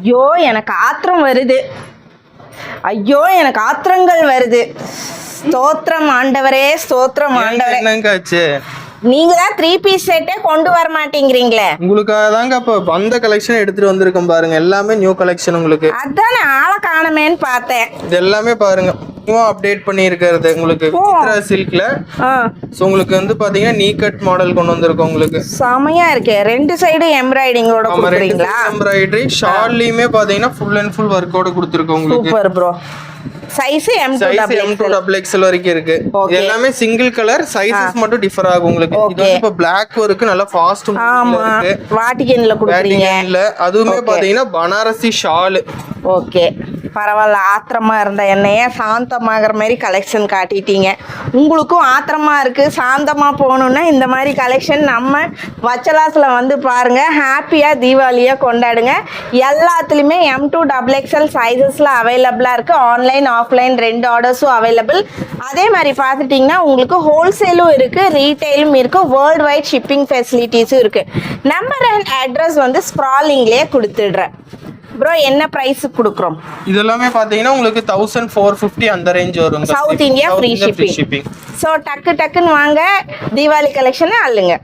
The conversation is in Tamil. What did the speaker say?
ஐயோ எனக்கு ஆத்திரம் வருது. ஐயோ எனக்கு ஆத்திரங்கள் வருது. ஸ்தோத்திரம் ஆண்டவரே, ஸ்தோத்திரம் ஆண்டவரே. என்னங்காச்சு? நீங்க தான் 3 பீஸ் செட்டே கொண்டு வர மாட்டேங்கிறீங்களே. உங்களுக்காக தாங்க இப்போ வந்த கலெக்ஷன் எடுத்துட்டு வந்திருக்கோம் பாருங்க. எல்லாமே நியூ கலெக்ஷன் உங்களுக்கு. அதானே ஆளை காணமேன்னு பார்த்தேன். இது எல்லாமே பாருங்க நியூ அப்டேட் பண்ணி இருக்கிறது உங்களுக்கு. சித்ரா சில்க்ல சோ உங்களுக்கு வந்து பாத்தீங்கன்னா நீ கட் மாடல் கொண்டு வந்திருக்கோம் உங்களுக்கு. செமையா இருக்கு. 2 சைடு எம்ப்ராய்டிங்கோட கொடுக்குறீங்களா? எம்ப்ராய்டரி ஷால்லயுமே பாத்தீங்கன்னா ஃபுல் அண்ட் ஃபுல் வர்க்கோட கொடுத்திருக்கோம் உங்களுக்கு. Super bro. சைஸ் M2XL வரைக்கும் இருக்கு. எல்லாமே சிங்கிள் கலர், சைஸஸ் மட்டும் டிஃபர் ஆகும் உங்களுக்கு. இது வந்து இப்ப Black இருக்கு, நல்ல ஃபாஸ்ட் இருக்கு. வாட்டிகன்ல கொடுக்குறீங்க. அதுவுமே பாத்தீங்கன்னா பனாரசி ஷால். ஓகே பரவாயில்ல. ஆத்திரமா இருந்த என்னைய சாந்தமாகற மாதிரி கலெக்ஷன் காட்டிட்டீங்க. உங்களுக்கும் ஆத்திரமா இருக்கு, சாந்தமா போகணும்னா இந்த மாதிரி கலெக்ஷன் நம்ம வச்சலாஸ்ல வந்து பாருங்க. ஹாப்பியா தீபாவளியா கொண்டாடுங்க. எல்லாத்துலயுமே M2XXL சைஸஸ்ல அவைலபிளா இருக்கு. ஆன்லைன் ஆஃப்லைன் 2 ஆர்டர்ஸும் அவைலபிள். அதே மாதிரி பார்த்துட்டிங்கன்னா உங்களுக்கு ஹோல்சேலும் இருக்கு, ரீட்டைலும் இருக்கு, வேர்ல்டு வைட் ஷிப்பிங் ஃபெசிலிட்டிஸும் இருக்கு. நம்பர் அண்ட் அட்ரஸ் வந்து ஸ்க்ராலிங்லேயே கொடுத்துடுறேன். ப்ரோ என்ன பிரைஸ் கொடுக்குறோம்? இதெல்லாமே பாத்தீங்கன்னா உங்களுக்கு 1450 அந்த ரேஞ்ச் வரும். South India free shipping. So டக்குன்னு வாங்க, தீபாவளி கலெக்ஷனை அள்ளுங்க.